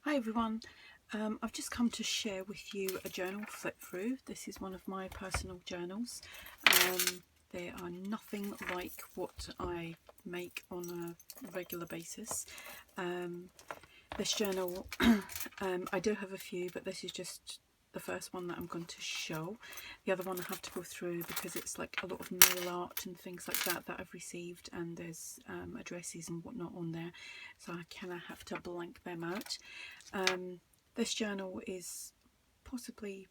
Hi everyone, I've just come to share with you a journal flip through. This is one of my personal journals. They are nothing like what I make on a regular basis. This journal, I do have a few, but this is just the first one that I'm going to show. The other one I have to go through because it's like a lot of nail art and things like that I've received, and there's addresses and whatnot on there, so I kind of have to blank them out. This journal is possibly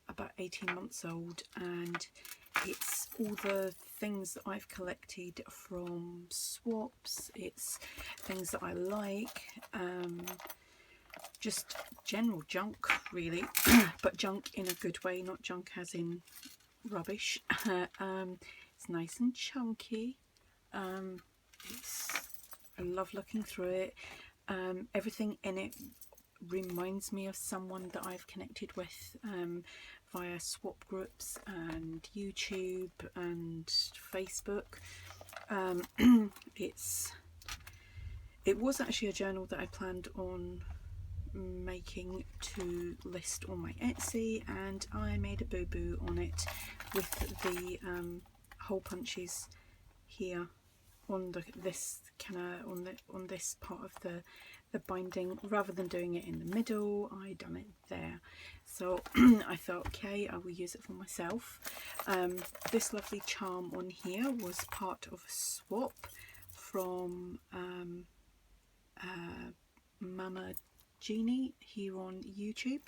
about 18 months old, and it's all the things that I've collected from swaps. It's things that I like, just general junk really, but junk in a good way, not junk as in rubbish. It's nice and chunky. I love looking through it. Everything in it reminds me of someone that I've connected with via swap groups and YouTube and Facebook. It was actually a journal that I planned on making to list on my Etsy, and I made a boo-boo on it with the hole punches here on this on this part of the binding. Rather than doing it in the middle, I done it there. So I thought, okay, I will use it for myself. This lovely charm on here was part of a swap from Mama Jeannie here on YouTube.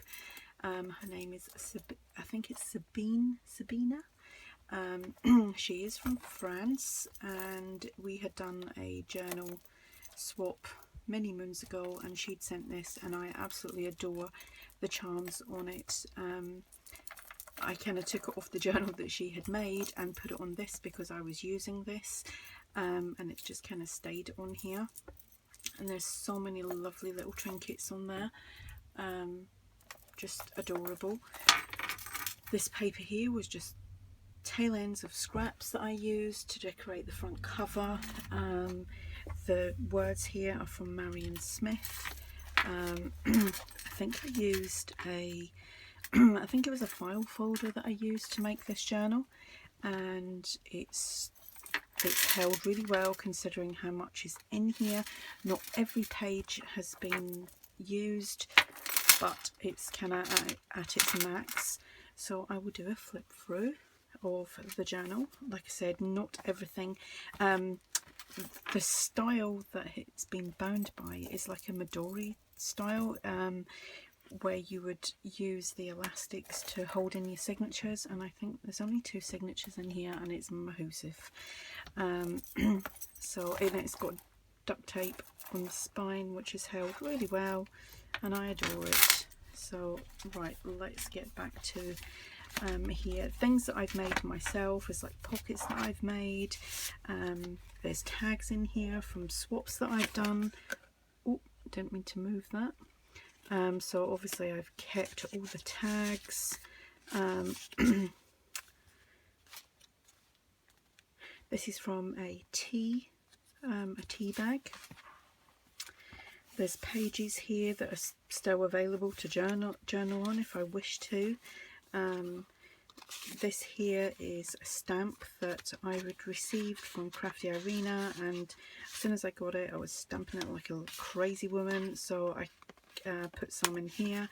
Her name is I think it's Sabina. She is from France, and we had done a journal swap many moons ago, and she'd sent this, and I absolutely adore the charms on it. I kind of took it off the journal that she had made and put it on this because I was using this, and it's just kind of stayed on here. And there's so many lovely little trinkets on there, just adorable. This paper here was just tail ends of scraps that I used to decorate the front cover. The words here are from Marion Smith. I think I used I think it was a file folder that I used to make this journal, and it's held really well considering how much is in here. Not every page has been used, but it's kind of at its max. So I will do a flip through of the journal. Like I said, not everything. The style that it's been bound by is like a Midori style, where you would use the elastics to hold in your signatures, and I think there's only 2 signatures in here, and it's massive. So it's got duct tape on the spine, which is held really well, and I adore it. So right, let's get back to here. Things that I've made myself is like pockets that I've made. There's tags in here from swaps that I've done. Oh, didn't mean to move that. So obviously I've kept all the tags. This is from a tea bag. There's pages here that are still available to journal on if I wish to. This here is a stamp that I had received from Crafty Irina, and as soon as I got it, I was stamping it like a crazy woman, so I put some in here.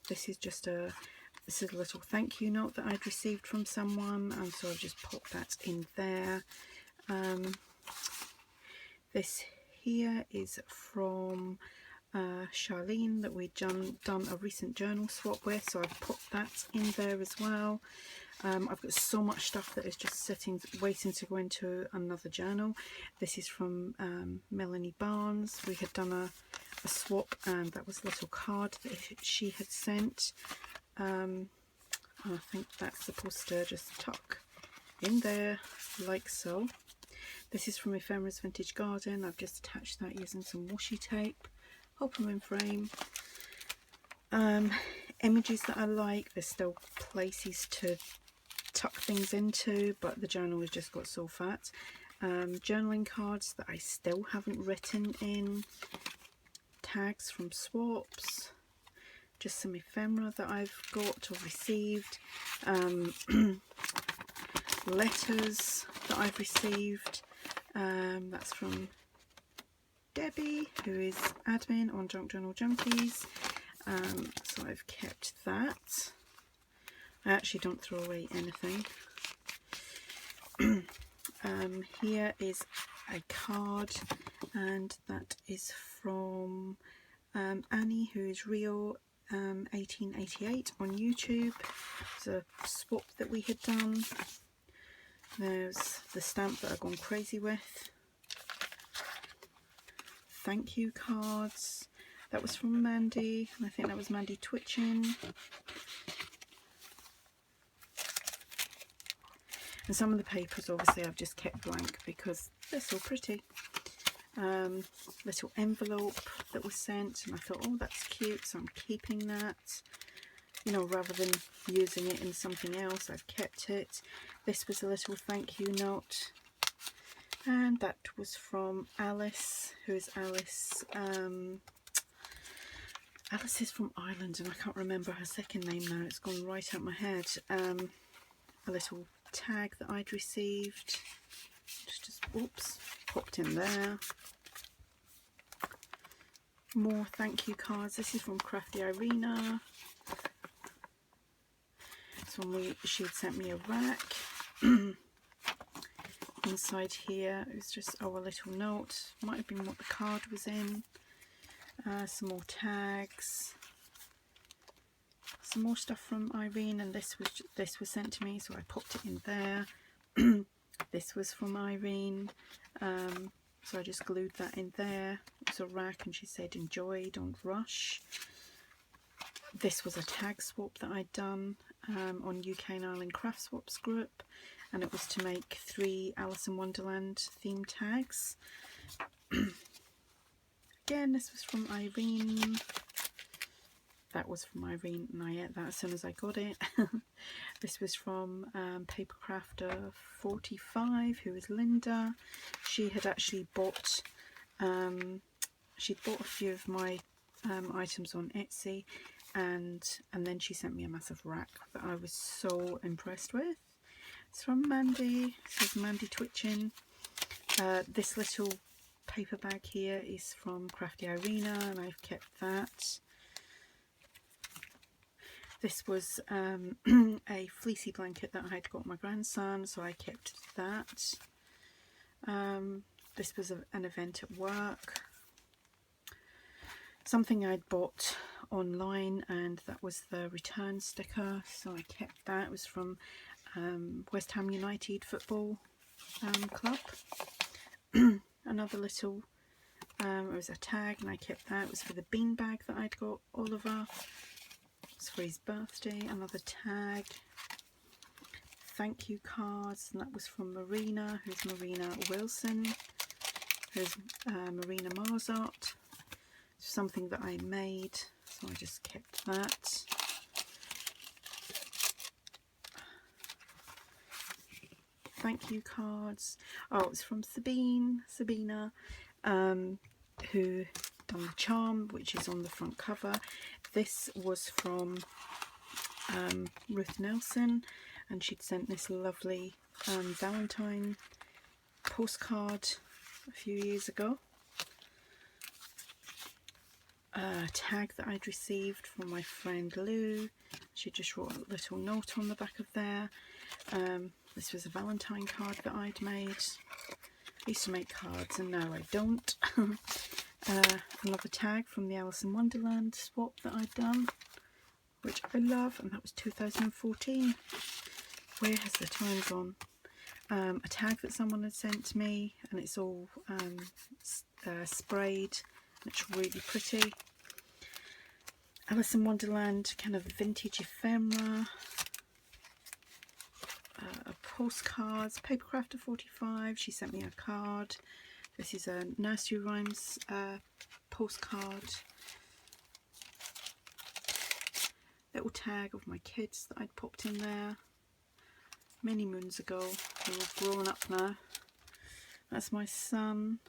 This is just a little thank you note that I'd received from someone, and so I've just popped that in there. This here is from Charlene that we'd done a recent journal swap with, so I've put that in there as well. I've got so much stuff that is just sitting waiting to go into another journal. This is from Melanie Barnes. We had done a swap, and that was a little card that she had sent. I think that's supposed to just tuck in there like so. This is from Ephemera's Vintage Garden. I've just attached that using some washi tape. Hope I'm in frame. Images that I like. There's still places to tuck things into, but the journal has just got so fat. Journaling cards that I still haven't written in. tags from swaps, just some ephemera that I've got or received, letters that I've received. That's from Debbie, who is admin on Junk Journal Junkies. So I've kept that. I actually don't throw away anything. Here is a card, and that is from Annie, who is Rio 1888 on YouTube. It's a swap that we had done. There's the stamp that I've gone crazy with. Thank you cards. That was from Mandy, and I think that was Mandy Twitching. And some of the papers, obviously, I've just kept blank because they're so pretty. Little envelope that was sent, and I thought, oh, that's cute, so I'm keeping that. You know, rather than using it in something else, I've kept it. This was a little thank you note, and that was from Alice, who is Alice. Alice is from Ireland, and I can't remember her second name now. It's gone right out my head. A little tag that I'd received, just oops, popped in there. More thank you cards. This is from Crafty Irina. This one she had sent me a rack. Inside here it was just a little note, might have been what the card was in. Some more tags, some more stuff from Irene, and this was sent to me, so I popped it in there. This was from Irene, so I just glued that in there. It was a rack, and she said enjoy, don't rush. This was a tag swap that I'd done on UK and Ireland Craft Swaps group, and it was to make 3 Alice in Wonderland theme tags. Again, this was from Irene. That was from Irene, and I ate that as soon as I got it. This was from Papercrafter 45, who is Linda. She had actually bought, she'd bought a few of my items on Etsy, and then she sent me a massive rack that I was so impressed with. It's from Mandy. It says Mandy Twitching. This little paper bag here is from Crafty Irina, and I've kept that. This was a fleecy blanket that I had got my grandson, so I kept that. This was an event at work. Something I'd bought online, and that was the return sticker, so I kept that. It was from West Ham United Football Club. Another little, it was a tag, and I kept that. It was for the bean bag that I'd got Oliver. It was for his birthday. Another tag. Thank you cards, and that was from Marina, who's Marina Wilson, who's Marina Marzart. Something that I made, so I just kept that. Thank you cards. Oh, it's from Sabina, who done the charm, which is on the front cover. This was from Ruth Nelson, and she'd sent this lovely Valentine postcard a few years ago. A tag that I'd received from my friend Lou. She just wrote a little note on the back of there. This was a Valentine card that I'd made. I used to make cards, and now I don't. Another tag from the Alice in Wonderland swap that I'd done, which I love, and that was 2014. Where has the time gone? A tag that someone had sent to me, and it's all sprayed. It's really pretty. Alice in Wonderland, kind of vintage ephemera. Postcards, Papercrafter 45, she sent me a card. This is a nursery rhymes postcard. Little tag of my kids that I'd popped in there many moons ago. They're all grown up now. That's my son.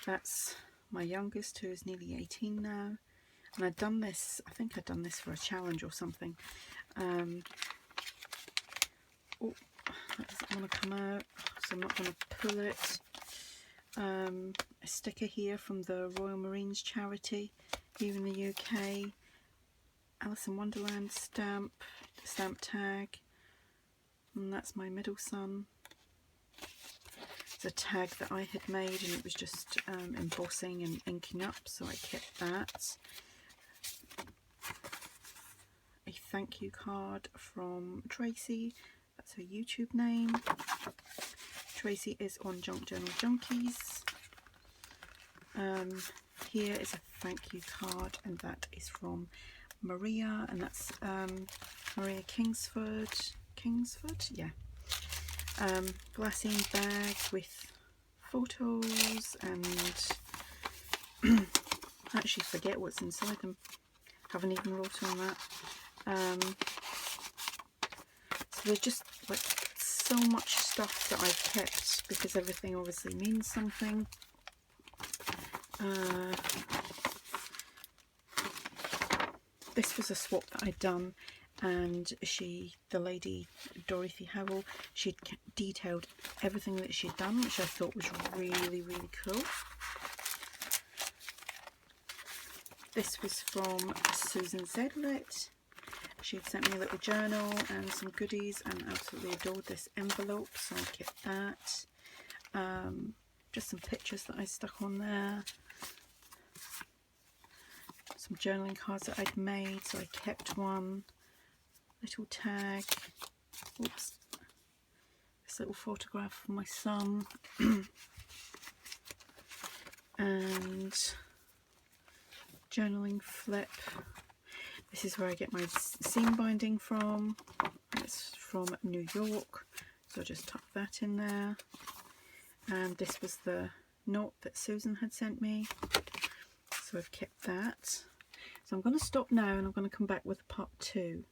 That's my youngest, who is nearly 18 now. And I'd done this, I think I'd done this for a challenge or something. Oh, that doesn't want to come out, so I'm not going to pull it. A sticker here from the Royal Marines charity here in the UK. Alice in Wonderland stamp tag. And that's my middle son. It's a tag that I had made, and it was just embossing and inking up, so I kept that. A thank you card from Tracy. That's her YouTube name. Tracy is on Junk Journal Junkies. Here is a thank you card, and that is from Maria, and that's Maria Kingsford, yeah. Glassine bag with photos, and I actually forget what's inside them. Haven't even wrote on that. So there's just like so much stuff that I've kept, because everything obviously means something. This was a swap that I'd done, and the lady Dorothy Howell, she'd detailed everything that she'd done, which I thought was really, really cool. This was from Susan Zedlett. She'd sent me a little journal and some goodies, and absolutely adored this envelope, so I kept that. Just some pictures that I stuck on there. Some journaling cards that I'd made, so I kept one. Little tag. Oops. This little photograph of my son. And journaling flip. This is where I get my seam binding from. It's from New York, so I just tuck that in there. And this was the note that Susan had sent me, so I've kept that. So I'm going to stop now, and I'm going to come back with part 2.